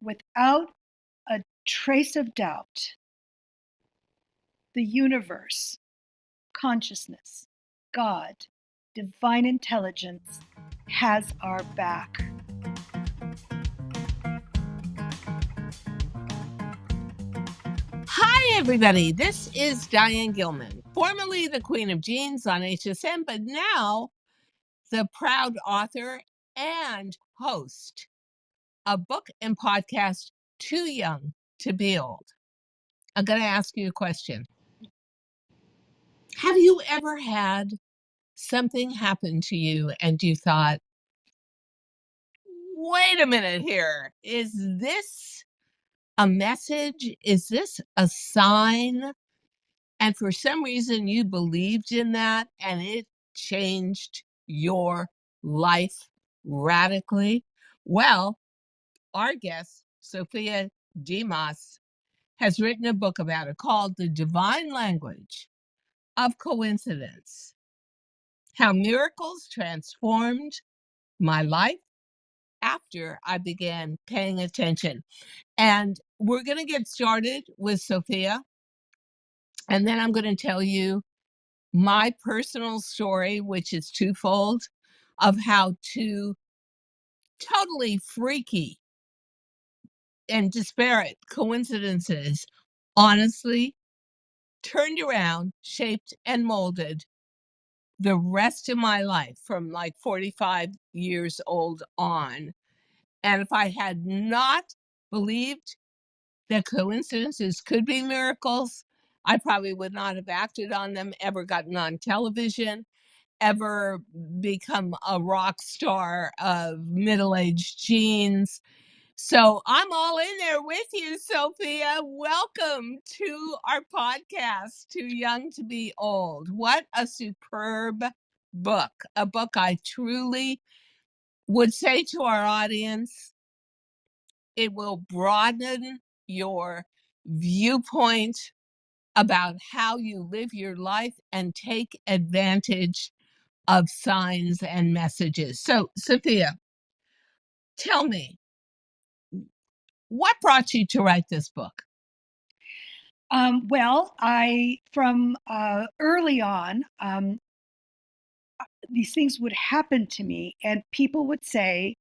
without a trace of doubt, the universe, consciousness, God, divine intelligence has our back. Hi, everybody. This is Diane Gilman, formerly the Queen of Jeans on HSN, but now the proud author and host of book and podcast Too Young to Be Old. I'm going to ask you a question. Have you ever had something happen to you and you thought, wait a minute here, is this a message? Is this a sign? And for some reason, you believed in that and it changed your life radically. Well, our guest, Sophia Demas, has written a book about it called The Divine Language of Coincidence: How Miracles Transformed My Life After I Began Paying Attention. And we're going to get started with Sophia. And then I'm going to tell you my personal story, which is twofold, of how two totally freaky and disparate coincidences honestly turned around, shaped, and molded the rest of my life from like 45 years old on. And if I had not believed that coincidences could be miracles, I probably would not have acted on them, ever gotten on television, ever become a rock star of middle-aged jeans. So I'm all in there with you, Sophia. Welcome to our podcast, Too Young to Be Old. What a superb book. A book I truly would say to our audience, it will broaden your viewpoint about how you live your life and take advantage of signs and messages. So, Sophia, tell me, what brought you to write this book? Well, from early on, these things would happen to me, and people would say,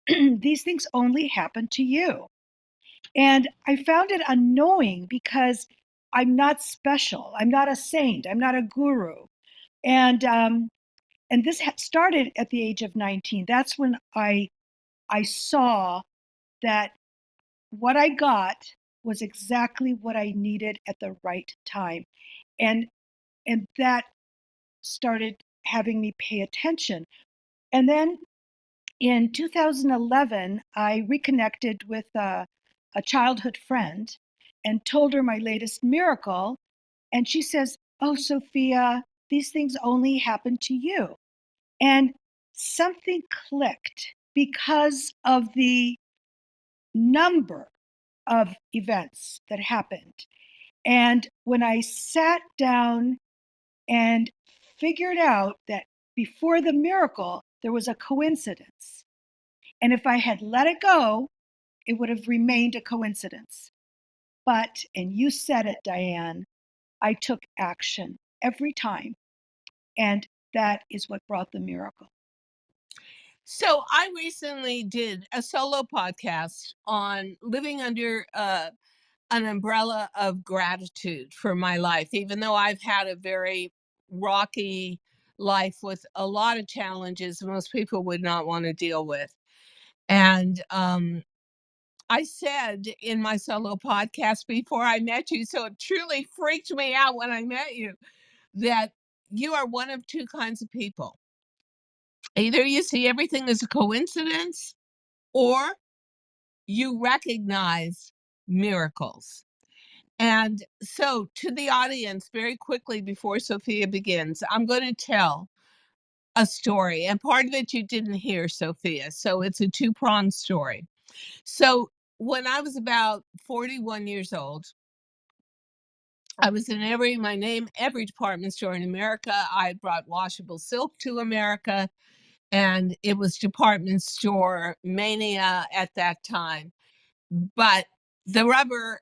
these things only happen to you. And I found it annoying because I'm not special. I'm not a saint. I'm not a guru. And this started at the age of 19. That's when I saw that what I got was exactly what I needed at the right time. And that started having me pay attention. And then in 2011, I reconnected with a childhood friend and told her my latest miracle. And she says, "Oh, Sophia, these things only happen to you." And something clicked because of the number of events that happened. And when I sat down and figured out that before the miracle, there was a coincidence. And if I had let it go, it would have remained a coincidence. But, and you said it, Diane, I took action every time. And that is what brought the miracle. So, I recently did a solo podcast on living under an umbrella of gratitude for my life, even though I've had a very rocky life with a lot of challenges most people would not want to deal with. And I said in my solo podcast before I met you, so it truly freaked me out when I met you, that you are one of two kinds of people. Either you see everything as a coincidence or you recognize miracles. And so, to the audience, very quickly before Sophia begins, I'm going to tell a story. And part of it you didn't hear, Sophia. So, it's a two-pronged story. So, when I was about 41 years old, I was in every department store in America. I brought washable silk to America, and it was department store mania at that time. but the rubber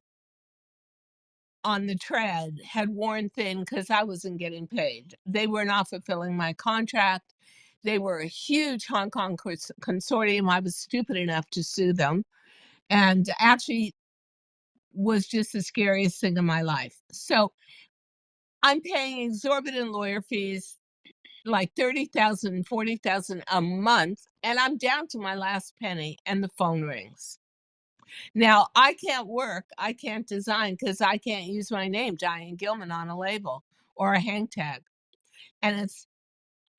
on the tread had worn thin because I wasn't getting paid. They were not fulfilling my contract. They were a huge Hong Kong consortium. I was stupid enough to sue them, and actually was just the scariest thing in my life. So I'm paying exorbitant lawyer fees, like 30,000, 40,000 a month, and I'm down to my last penny, and the phone rings. Now, I can't work, I can't design because I can't use my name, Diane Gilman, on a label or a hang tag. And it's,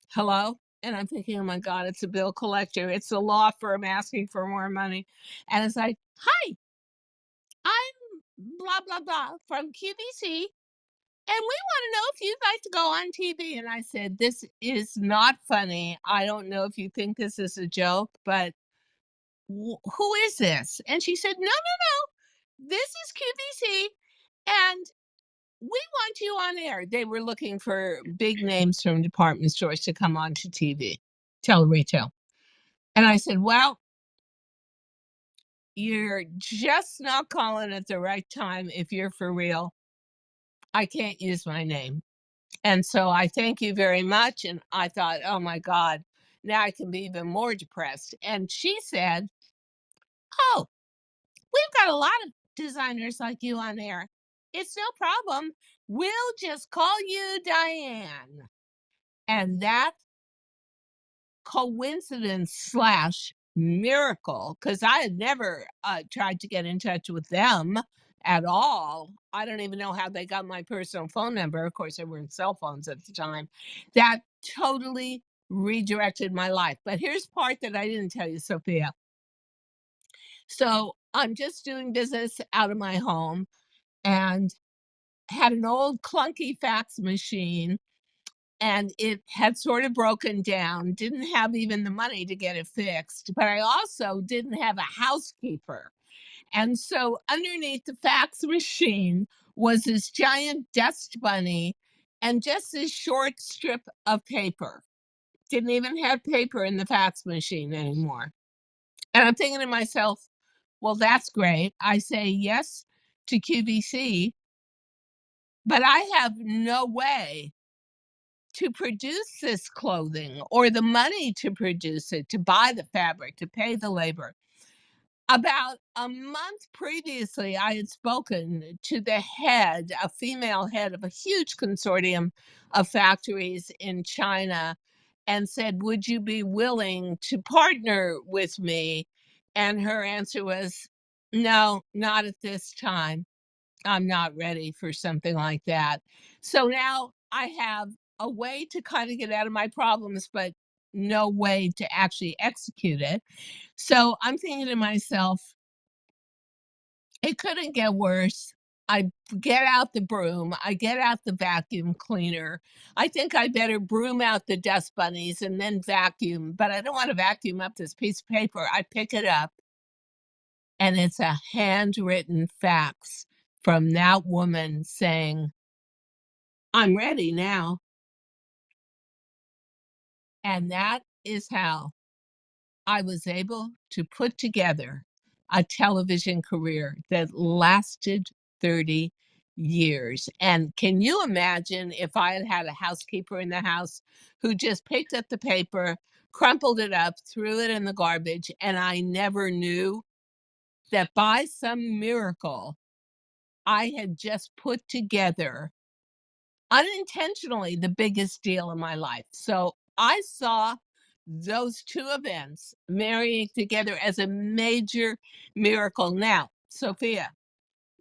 hello? And I'm thinking, oh my God, it's a bill collector. It's a law firm asking for more money. And it's like, hi, I'm blah, blah, blah from QVC. And we want to know if you'd like to go on TV. And I said, this is not funny. I don't know if you think this is a joke, but who is this? And she said, no, no, no. This is QVC. And we want you on air. They were looking for big names from department stores to come on to TV, retail. And I said, well, you're just not calling at the right time if you're for real. I can't use my name. And so I thank you very much. And I thought, oh my God, now I can be even more depressed. And she said, oh, we've got a lot of designers like you on air. It's no problem. We'll just call you Diane. And that coincidence slash miracle, because I had never tried to get in touch with them at all. I don't even know how they got my personal phone number. Of course, there weren't cell phones at the time. That totally redirected my life. But here's part that I didn't tell you, Sophia. So I'm just doing business out of my home and had an old clunky fax machine, and it had sort of broken down, didn't have even the money to get it fixed, but I also didn't have a housekeeper. And so underneath the fax machine was this giant dust bunny and just this short strip of paper. Didn't even have paper in the fax machine anymore. And I'm thinking to myself, well, that's great. I say yes to QVC, but I have no way to produce this clothing or the money to produce it, to buy the fabric, to pay the labor. About a month previously, I had spoken to the head, a female head of a huge consortium of factories in China, and said, would you be willing to partner with me? And her answer was, no, not at this time. I'm not ready for something like that. So now I have a way to kind of get out of my problems, but no way to actually execute it. So I'm thinking to myself, it couldn't get worse. I get out the broom, I get out the vacuum cleaner. I think I better broom out the dust bunnies and then vacuum, but I don't want to vacuum up this piece of paper. I pick it up, and it's a handwritten fax from that woman saying, I'm ready now. And that is how I was able to put together a television career that lasted 30 years. And can you imagine if I had had a housekeeper in the house who just picked up the paper, crumpled it up, threw it in the garbage, and I never knew that by some miracle I had just put together unintentionally the biggest deal in my life. So I saw those two events marrying together as a major miracle. Now, Sophia,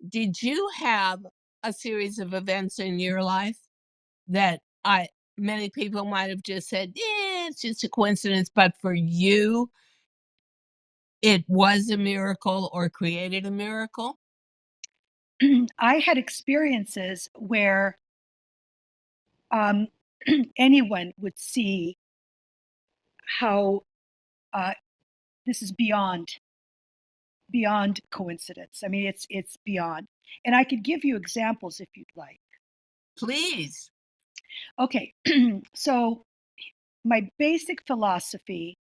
did you have a series of events in your life that I many people might have just said, yeah, it's just a coincidence, but for you, it was a miracle or created a miracle? I had experiences where um, anyone would see how this is beyond coincidence. I mean, it's beyond. And I could give you examples if you'd like. Please. Okay, so my basic philosophy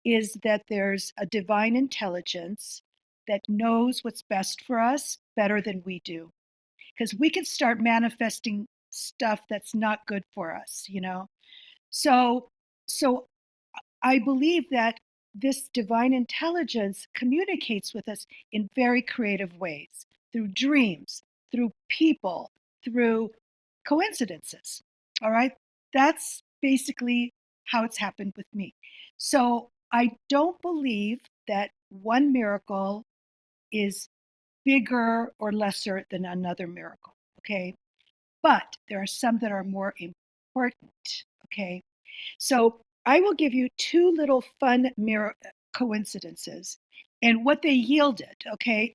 is that there's a divine intelligence that knows what's best for us better than we do. Because we can start manifesting stuff that's not good for us, you know? So, so I believe that this divine intelligence communicates with us in very creative ways through dreams, through people, through coincidences. All right. That's basically how it's happened with me. So I don't believe that one miracle is bigger or lesser than another miracle. Okay. But there are some that are more important. Okay. So I will give you two little fun mirror coincidences and what they yielded. Okay.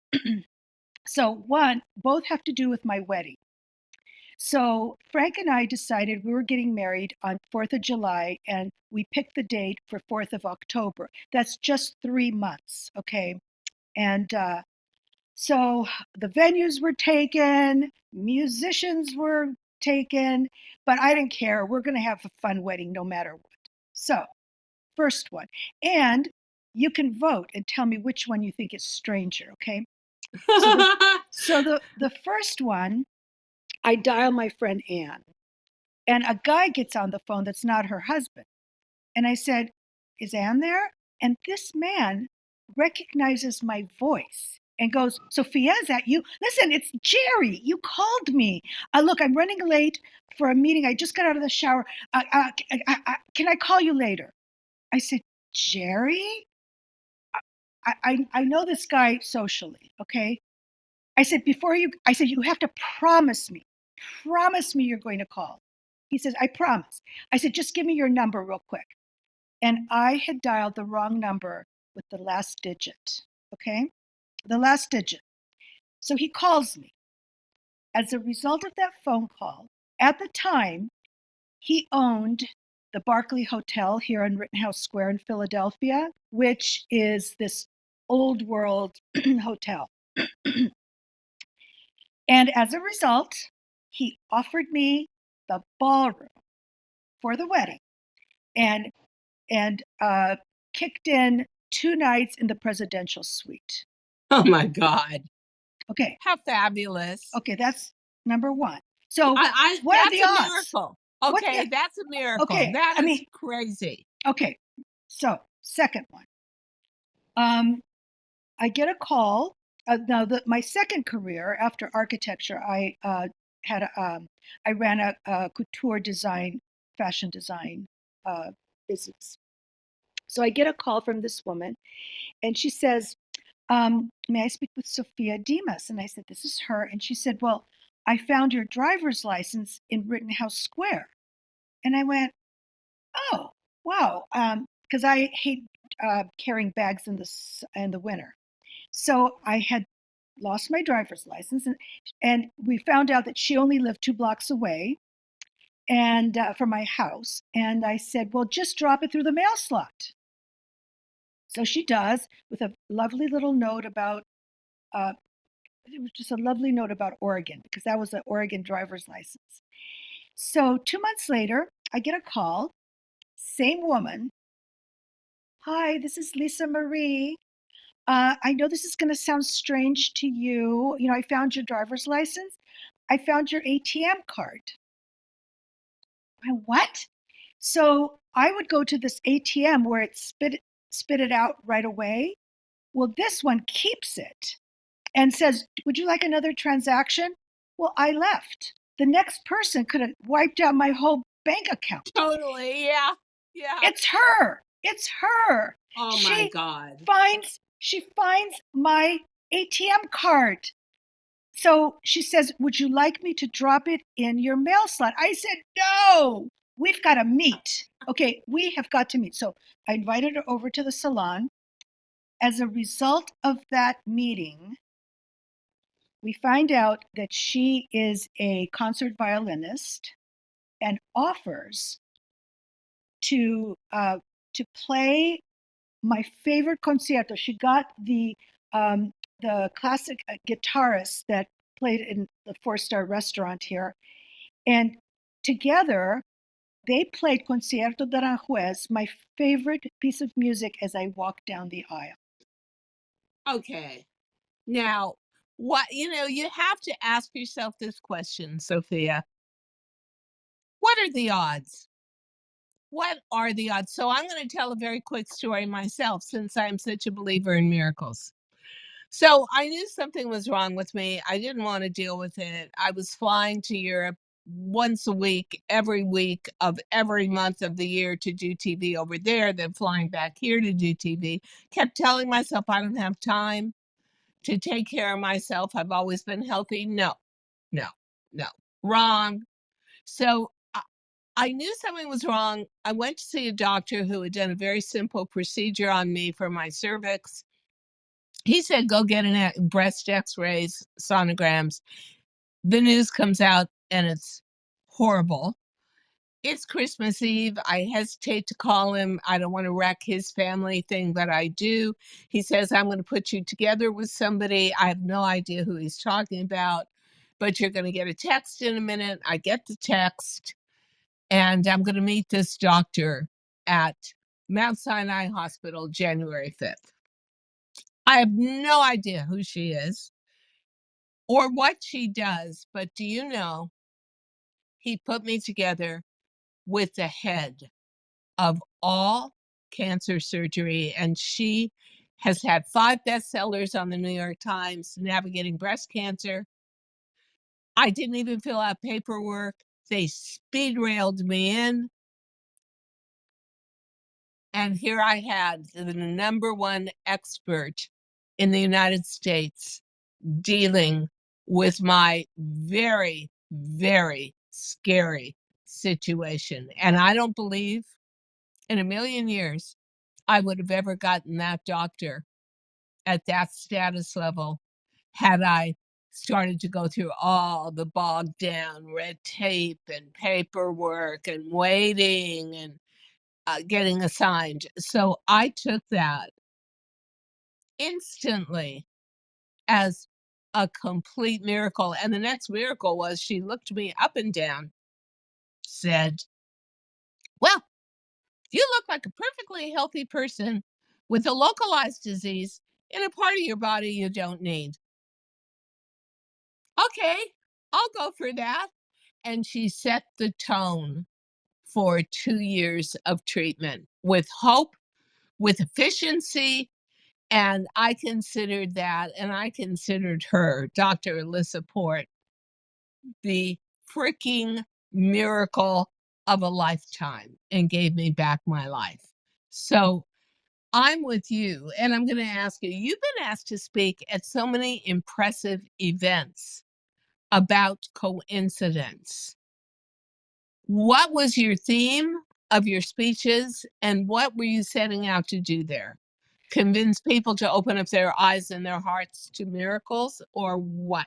So one, both have to do with my wedding. So Frank and I decided we were getting married on 4th of July and we picked the date for 4th of October. That's just 3 months. Okay. And so the venues were taken, musicians were taken, but I didn't care. We're going to have a fun wedding no matter what. So, first one. And you can vote and tell me which one you think is stranger, okay? So the first one, I dial my friend Anne, and a guy gets on the phone that's not her husband. And I said, "Is Anne there?" And this man recognizes my voice and goes, "Sophia, is that you? Listen, it's Jerry. You called me. Look, I'm running late for a meeting. I just got out of the shower. Can I call you later?" I said, "Jerry? I know this guy socially, okay?" I said, "You have to promise me you're going to call." He says, "I promise." I said, "Just give me your number real quick." And I had dialed the wrong number with the last digit, okay? The last digit. So he calls me. As a result of that phone call, at the time, he owned the Barclay Hotel here in Rittenhouse Square in Philadelphia, which is this old world hotel. And as a result, he offered me the ballroom for the wedding and and kicked in 2 nights in the presidential suite. Oh my God. Okay, How fabulous. okay, that's number one. So I what are that's the a odds? miracle. What the Okay, that's a miracle. okay? That I is mean, crazy. okay. So second one, um, I get a call. Now, my second career after architecture, had I ran a couture design, fashion design business. So I get a call from this woman, and she says, "May I speak with Sophia Demas?" And I said, "This is her." And she said, "Well, I found your driver's license in Rittenhouse Square." And I went, "Oh, wow," because I hate carrying bags in the winter. So I had lost my driver's license, and we found out that she only lived 2 blocks away and from my house. And I said, "Well, just drop it through the mail slot." So she does, with a lovely little note about. It was just a lovely note about Oregon because that was an Oregon driver's license. So 2 months later, I get a call. Same woman. "Hi, this is Lisa Marie. I know this is going to sound strange to you. You know, I found your driver's license. I found your ATM card." What? So I would go to this ATM where it spit it out right away. Well, this one keeps it and says, "Would you like another transaction?" Well, I left. The next person could have wiped out my whole bank account. Totally. Yeah. Yeah. It's her. It's her. Oh my She God. finds my ATM card. So she says, "Would you like me to drop it in your mail slot?" I said, "No, we've got to meet." Okay, we have got to meet. So I invited her over to the salon. As a result of that meeting, we find out that she is a concert violinist and offers to uh, to play my favorite concerto. She got the classic guitarist that played in the four-star restaurant here, and together they played Concierto de Aranjuez, my favorite piece of music, as I walked down the aisle. Okay. Now, you have to ask yourself this question, Sophia. What are the odds? What are the odds? So I'm going to tell a very quick story myself since I'm such a believer in miracles. So I knew something was wrong with me. I didn't want to deal with it. I was flying to Europe once a week, every week of every month of the year to do TV over there, then flying back here to do TV. Kept telling myself I don't have time to take care of myself. I've always been healthy. No, no, no. Wrong. So I knew something was wrong. I went to see a doctor who had done a very simple procedure on me for my cervix. He said, go get breast x-rays, sonograms. The news comes out and it's horrible. It's Christmas Eve. I hesitate to call him. I don't want to wreck his family thing, but I do. He says, I'm going to put you together with somebody. I have no idea who he's talking about, but you're going to get a text in a minute. I get the text, and I'm going to meet this doctor at Mount Sinai Hospital January 5th. I have no idea who she is or what she does, but do you know he put me together with the head of all cancer surgery, and she has had 5 bestsellers on the New York Times, navigating breast cancer. I didn't even fill out paperwork. They speed railed me in, and here I had the number one expert in the United States dealing with my very, very scary situation. And I don't believe in a million years I would have ever gotten that doctor at that status level had I started to go through all the bogged down red tape and paperwork and waiting and getting assigned. So I took that instantly as a complete miracle. And the next miracle was she looked me up and down, said, well, you look like a perfectly healthy person with a localized disease in a part of your body you don't need. Okay, I'll go for that. And she set the tone for 2 years of treatment with hope, with efficiency. And I considered that, and I considered her, Dr. Alyssa Port, the freaking miracle of a lifetime and gave me back my life. So I'm with you, and I'm going to ask you, you've been asked to speak at so many impressive events about coincidence. What was your theme of your speeches, and what were you setting out to do there? Convince people to open up their eyes and their hearts to miracles, or what?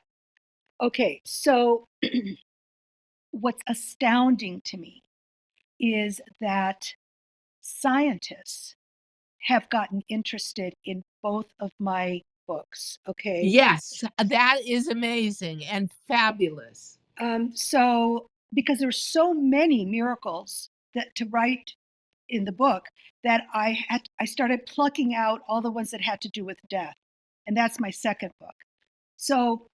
Okay, so what's astounding to me is that scientists have gotten interested in both of my books. Okay. Yes, that is amazing and fabulous. So because there's so many miracles that to write in the book that I started plucking out all the ones that had to do with death. And that's my second book. So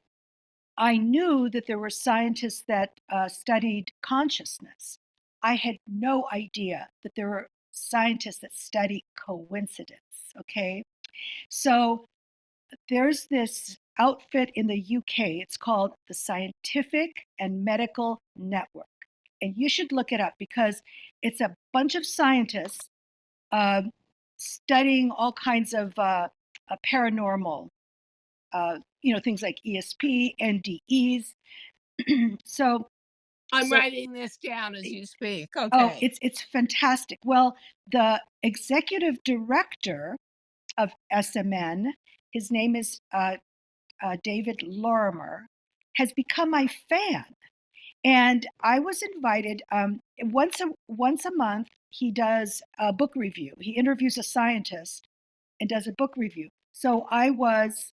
I knew that there were scientists that studied consciousness. I had no idea that there were scientists that study coincidence. Okay. So there's this outfit in the UK. It's called the Scientific and Medical Network. And you should look it up because it's a bunch of scientists uh, studying all kinds of paranormal, things like ESP, NDEs. so, I'm so writing this down as you speak. oh, Okay. it's fantastic. Well, the executive director of SMN, his name is David Lorimer, has become my fan. And I was invited once a month. He does a book review. He interviews a scientist and does a book review. So I was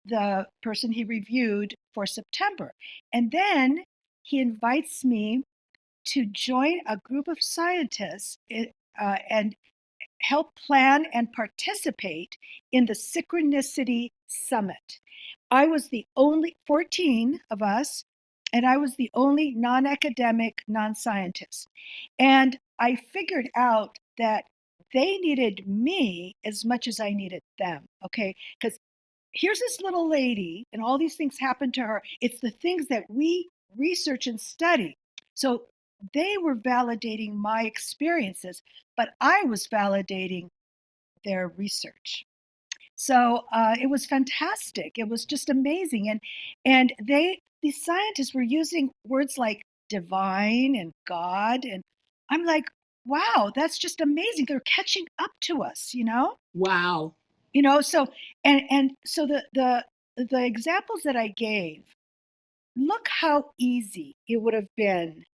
the person he reviewed for September, and then he invites me to join a group of scientists and help plan and participate in the Synchronicity Summit. I was the only 14 of us, and I was the only non academic, non scientist. And I figured out that they needed me as much as I needed them. Okay. Because here's this little lady, and all these things happen to her. It's the things that we research and study. So they were validating my experiences, but I was validating their research. So it was fantastic. It was just amazing, and these scientists were using words like divine and God, and I'm like, wow, that's just amazing. They're catching up to us, you know. Wow. So and so the examples that I gave, look how easy it would have been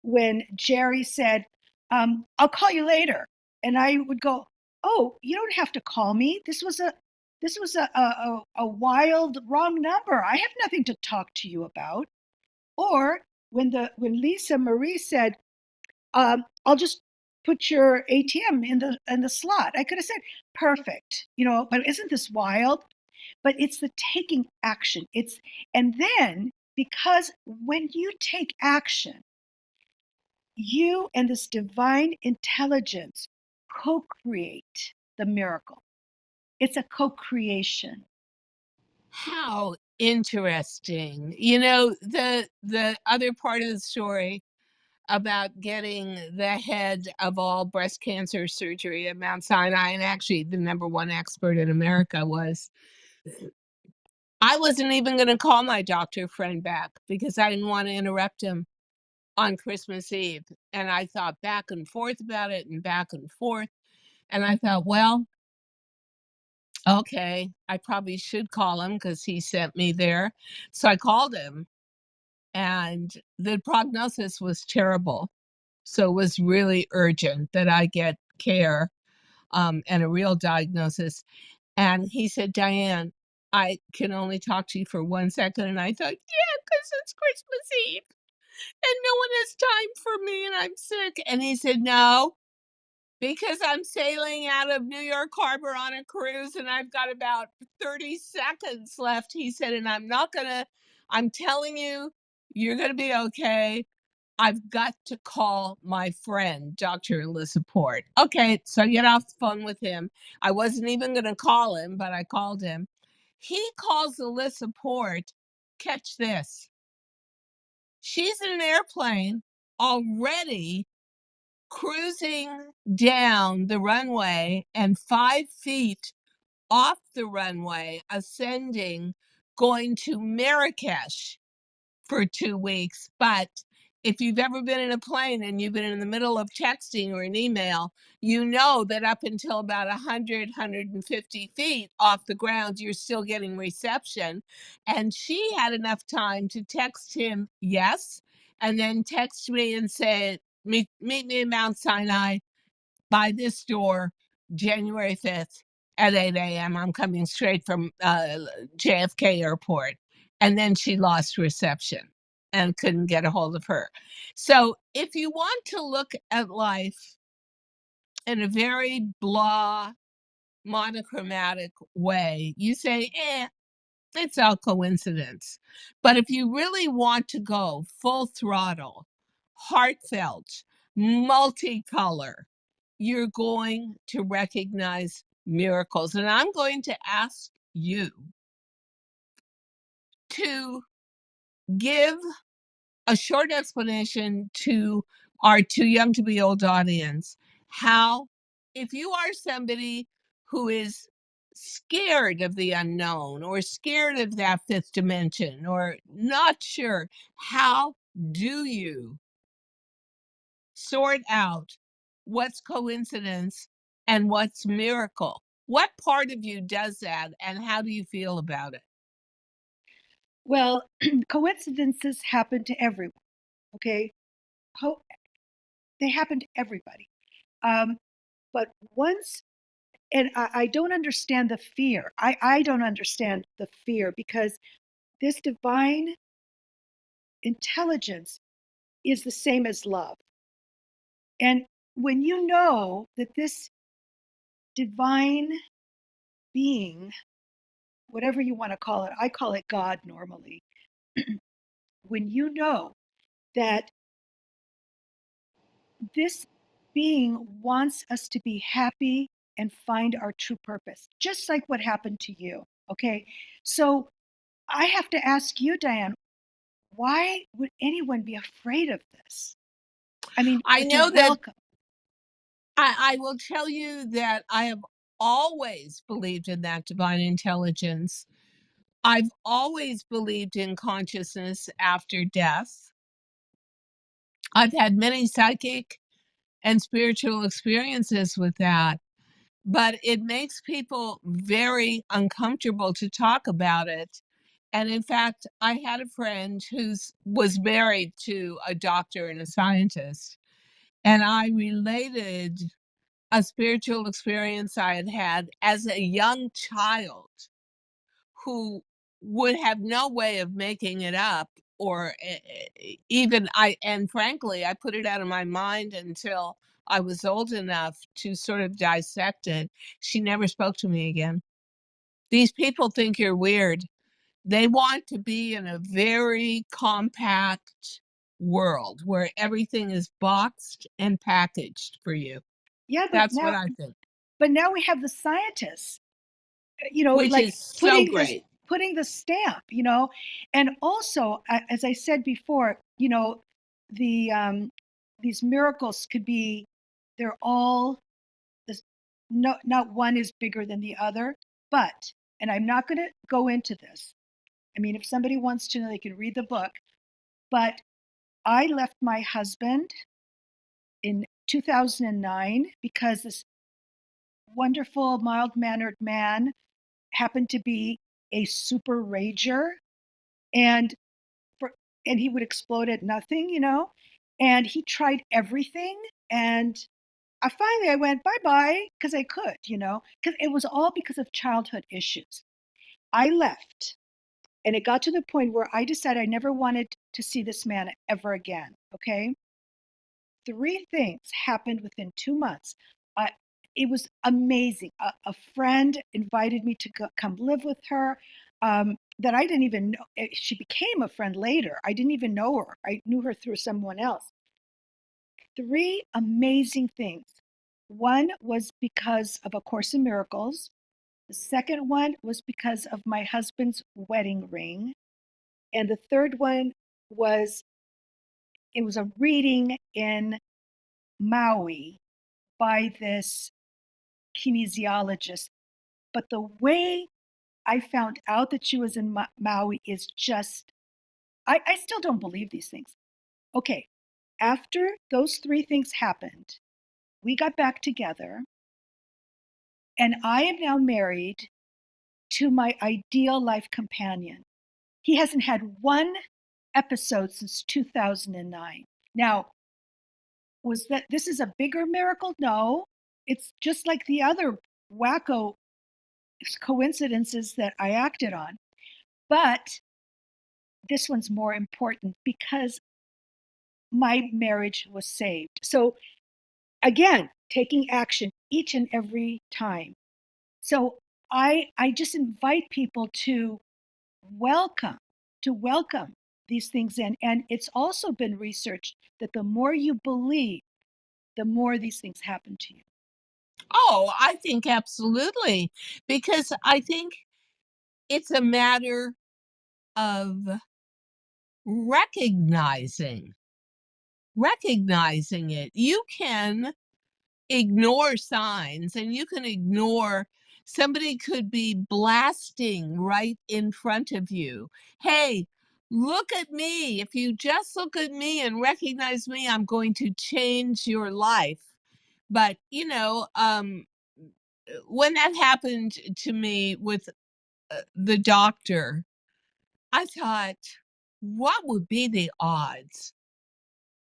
when Jerry said, I'll call you later. And I would go, oh, you don't have to call me. This was a wild wrong number. I have nothing to talk to you about. Or when Lisa Marie said, I'll just put your ATM in the slot. I could have said, perfect, but isn't this wild? But it's the taking action. And then because when you take action, you and this divine intelligence co-create the miracle. It's a co-creation. How interesting. The other part of the story about getting the head of all breast cancer surgery at Mount Sinai, and actually the number one expert in America, was I wasn't even going to call my doctor friend back because I didn't want to interrupt him on Christmas Eve. And I thought back and forth about it and back and forth. And I thought, well, okay, I probably should call him because he sent me there. So I called him, and the prognosis was terrible. So it was really urgent that I get care, and a real diagnosis. And he said, Diane, I can only talk to you for 1 second. And I thought, yeah, because it's Christmas Eve and no one has time for me and I'm sick. And he said, no, because I'm sailing out of New York Harbor on a cruise and I've got about 30 seconds left. He said, and I'm telling you, you're going to be okay. I've got to call my friend, Dr. Alyssa Port. Okay, so I get off the phone with him. I wasn't even going to call him, but I called him. He calls Alyssa Port. Catch this. She's in an airplane already cruising down the runway and 5 feet off the runway, ascending, going to Marrakesh for 2 weeks. But if you've ever been in a plane and you've been in the middle of texting or an email, you know that up until about 100, 150 feet off the ground, you're still getting reception. And she had enough time to text him, yes, and then text me and say, meet me in Mount Sinai by this door, January 5th at 8 a.m. I'm coming straight from JFK Airport. And then she lost reception and couldn't get a hold of her. So if you want to look at life in a very blah, monochromatic way, you say, it's all coincidence. But if you really want to go full throttle, heartfelt, multicolor, you're going to recognize miracles. And I'm going to ask you to give a short explanation to our too young to be old audience how, if you are somebody who is scared of the unknown or scared of that fifth dimension or not sure, how do you sort out what's coincidence and what's miracle? What part of you does that and how do you feel about it? Well, coincidences happen to everyone. Okay, Ho- they happen to everybody. Um, but once, and I don't understand the fear. I don't understand the fear because this divine intelligence is the same as love. And when you know that this divine being, whatever you want to call it, I call it God normally, when you know that this being wants us to be happy and find our true purpose, just like what happened to you. Okay. So I have to ask you, Diane, why would anyone be afraid of this? I mean, I or to know that welcome. I will tell you that I have always believed in that divine intelligence. I've always believed in consciousness after death. I've had many psychic and spiritual experiences with that, but it makes people very uncomfortable to talk about it. And in fact, I had a friend who's was married to a doctor and a scientist, and I related a spiritual experience I had had as a young child who would have no way of making it up or even I and frankly, I put it out of my mind until I was old enough to sort of dissect it. She never spoke to me again. These people think you're weird. They want to be in a very compact world where everything is boxed and packaged for you. Yeah, That's what I think, but now we have the scientists, which like is so putting this, great. putting the stamp, and also, as I said before, the these miracles could be, they're all this, no, not one is bigger than the other, but, and I'm not going to go into this. I mean, if somebody wants to know, they can read the book. But I left my husband in 2009 because this wonderful, mild mannered man happened to be a super rager, and for, and he would explode at nothing, and he tried everything. And I went bye bye because I could, because it was all because of childhood issues. I left, and it got to the point where I decided I never wanted to see this man ever again. Okay. Three things happened within 2 months. Uh, it was amazing. A friend invited me to come live with her. That I didn't even know. She became a friend later. I didn't even know her. I knew her through someone else. Three amazing things. One was because of A Course in Miracles. The second one was because of my husband's wedding ring. And the third one was, it was a reading in Maui by this kinesiologist. But the way I found out that she was in Maui is just, I still don't believe these things. Okay, after those three things happened, we got back together, and I am now married to my ideal life companion. He hasn't had one episode since 2009. Now, was that this is a bigger miracle? No. It's just like the other wacko coincidences that I acted on. But this one's more important because my marriage was saved. So again, taking action each and every time. So I just invite people welcome to welcome these things in. And it's also been researched that the more you believe, the more these things happen to you. Oh, I think absolutely, because I think it's a matter of recognizing recognizing it. You can ignore signs and you can ignore somebody could be blasting right in front of you. Hey, look at me. If you just look at me and recognize me, I'm going to change your life. But, when that happened to me with the doctor, I thought, what would be the odds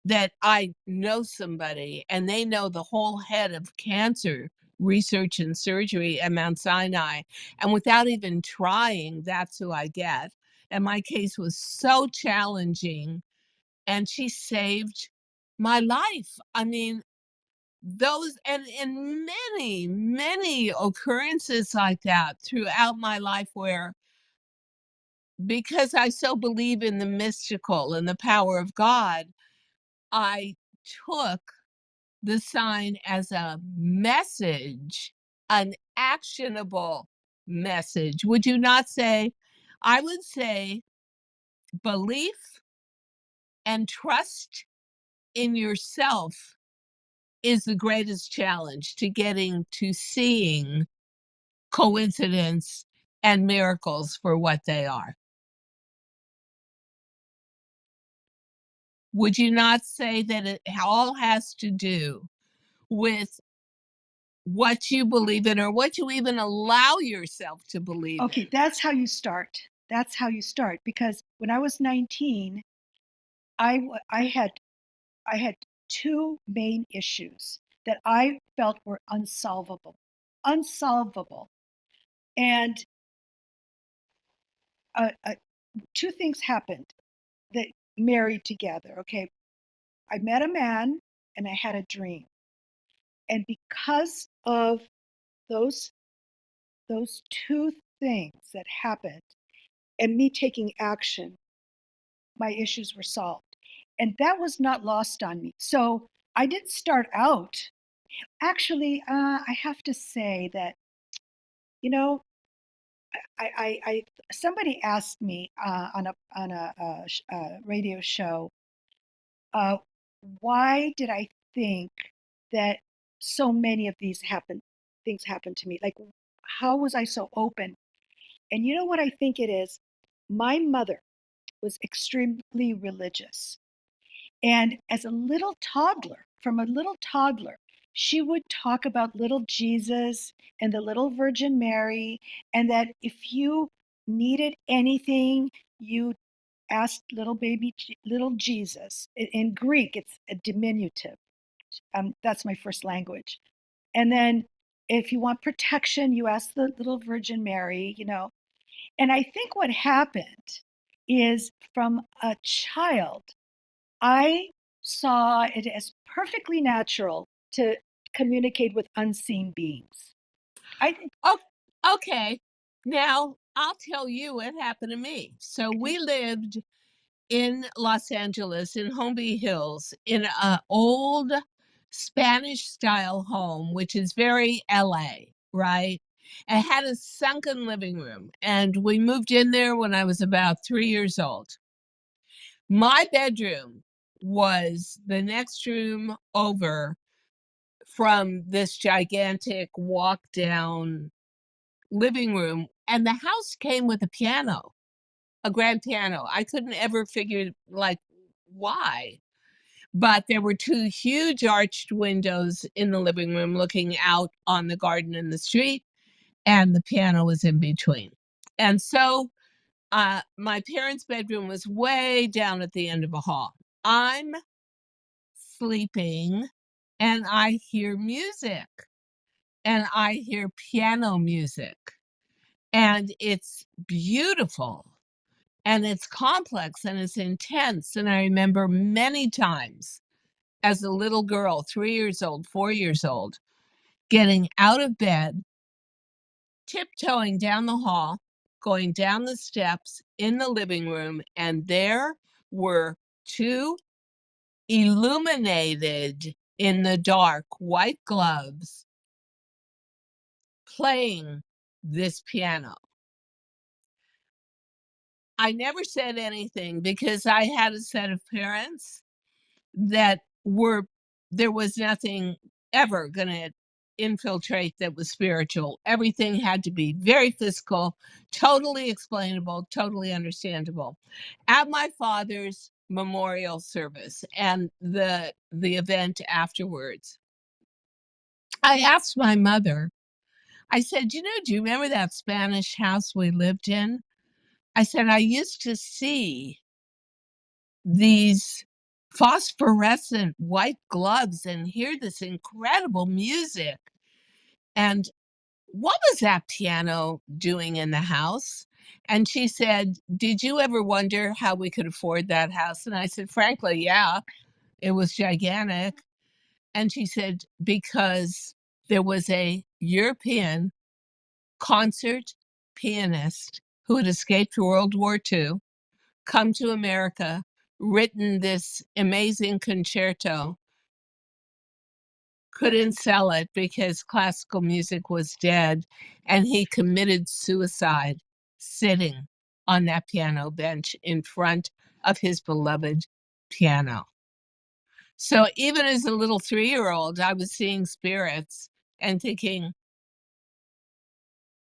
that I know somebody and they know the whole head of cancer research and surgery at Mount Sinai, and without even trying, that's who I get. And my case was so challenging, and she saved my life. I mean, those and many, many occurrences like that throughout my life where because I so believe in the mystical and the power of God, I took the sign as a message, an actionable message. Would you not say? I would say belief and trust in yourself is the greatest challenge to getting to seeing coincidence and miracles for what they are. Would you not say that it all has to do with what you believe in or what you even allow yourself to believe Okay, in? that's how you start. That's how you start because when I was 19, I had two main issues that I felt were unsolvable. Unsolvable. And uh, uh, two things happened that married together. Okay, I met a man and I had a dream. And because of those those two things that happened and me taking action, my issues were solved. And that was not lost on me. So I didn't start out. Actually, I have to say that, you know, I somebody asked me on a radio show, uh, why did I think that so many of things happened to me? Like, how was I so open? And you know what I think it is? My mother was extremely religious. And as a little toddler, from a little toddler, she would talk about little Jesus and the little Virgin Mary, and that if you needed anything, you asked little Jesus. In Greek, it's a diminutive. That's my first language. And then if you want protection, you ask the little Virgin Mary, you know. And I think what happened is from a child, I saw it as perfectly natural to communicate with unseen beings. I think, Oh, okay. Now, I'll tell you what happened to me. So okay, we lived in Los Angeles in Holmby Hills in a old Spanish style home, which is very LA, right? It had a sunken living room, and we moved in there when I was about 3 years old. My bedroom was the next room over from this gigantic walk down living room, and the house came with a piano, a grand piano. I couldn't ever figure, like, why. But there were two huge arched windows in the living room looking out on the garden and the street, and the piano was in between. And so my parents' bedroom was way down at the end of a hall. I'm sleeping and I hear music and I hear piano music, and it's beautiful and it's complex and it's intense. And I remember many times as a little girl, 3 years old, 4 years old, getting out of bed, tiptoeing down the hall, going down the steps in the living room, and there were two illuminated in the dark white gloves playing this piano. I never said anything because I had a set of parents that were there was nothing ever going to infiltrate that was spiritual. Everything had to be very physical, totally explainable, totally understandable. At my father's memorial service and the event afterwards, I asked my mother, I said, do you remember that Spanish house we lived in? I said, I used to see these phosphorescent white gloves and hear this incredible music. And what was that piano doing in the house? And she said, did you ever wonder how we could afford that house? And I said, frankly, yeah, it was gigantic. And she said, because there was a European concert pianist who had escaped World War II, come to America, written this amazing concerto, couldn't sell it because classical music was dead, and he committed suicide sitting on that piano bench in front of his beloved piano. So even as a little 3-year-old, I was seeing spirits and thinking,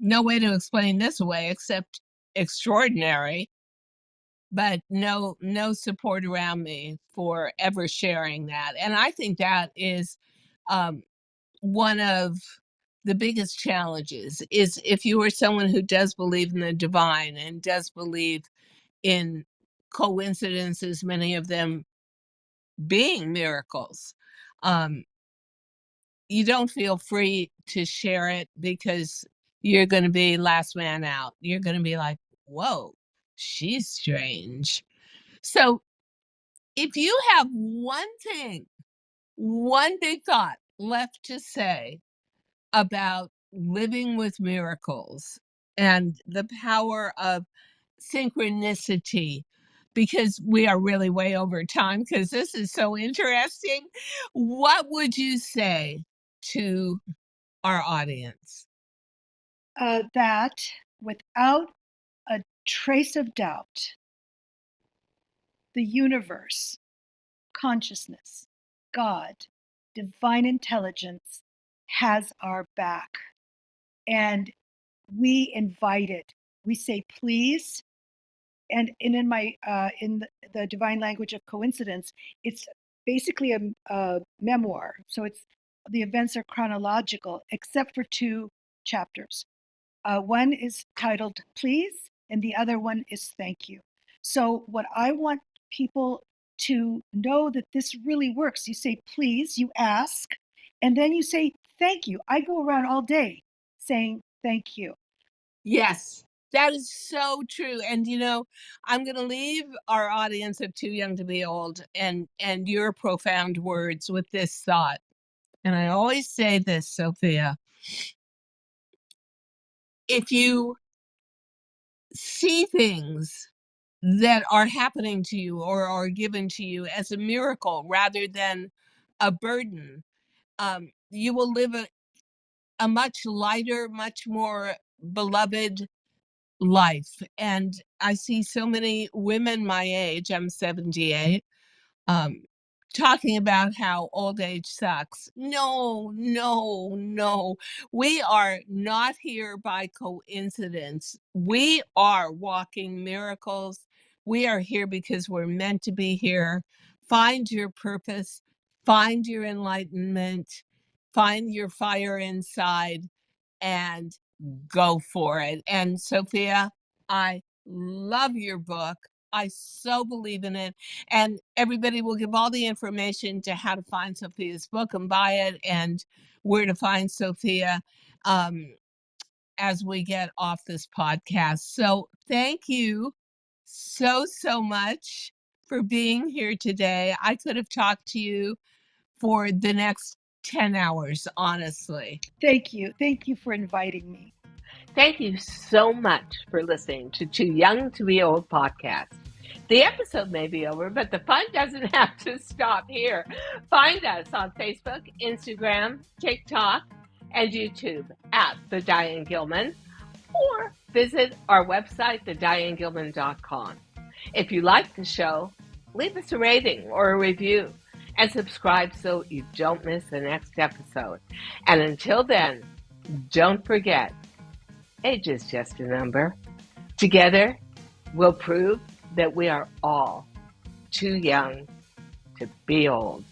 no way to explain this away except extraordinary, but no support around me for ever sharing that. And I think that is one of the biggest challenges, is if you are someone who does believe in the divine and does believe in coincidences, many of them being miracles, um, you don't feel free to share it because you're going to be last man out. You're going to be like, whoa, she's strange. So if you have one thing, one big thought left to say about living with miracles and the power of synchronicity, because we are really way over time because this is so interesting, what would you say to our audience? That without a trace of doubt, the universe, consciousness, God, divine intelligence has our back. And we invite it. We say, please. And in my in the divine language of coincidence, it's basically a memoir. So it's the events are chronological, except for 2 chapters. One is titled Please, and the other one is Thank You. So, what I want people to know that this really works. You say please, you ask, and then you say thank you. I go around all day saying thank you. Yes, that is so true. And I'm going to leave our audience of Too Young to Be Old and your profound words with this thought. And I always say this, Sophia, if you see things that are happening to you or are given to you as a miracle rather than a burden, you will live a much lighter, much more beloved life. And I see so many women my age, I'm 78, um, talking about how old age sucks. No, no, no. We are not here by coincidence. We are walking miracles. We are here because we're meant to be here. Find your purpose, find your enlightenment, find your fire inside, and go for it. And Sophia, I love your book. I so believe in it. And everybody will give all the information to how to find Sophia's book and buy it and where to find Sophia um, as we get off this podcast. So thank you so much for being here today. I could have talked to you for the next 10 hours, honestly. Thank you. Thank you for inviting me. Thank you so much for listening to Too Young to Be Old podcast. The episode may be over, but the fun doesn't have to stop here. Find us on Facebook, Instagram, TikTok, and YouTube at The Diane Gilman, or visit our website, thedianegilman.com. If you like the show, leave us a rating or a review and subscribe so you don't miss the next episode. And until then, don't forget, age is just a number. Together, we'll prove that we are all too young to be old.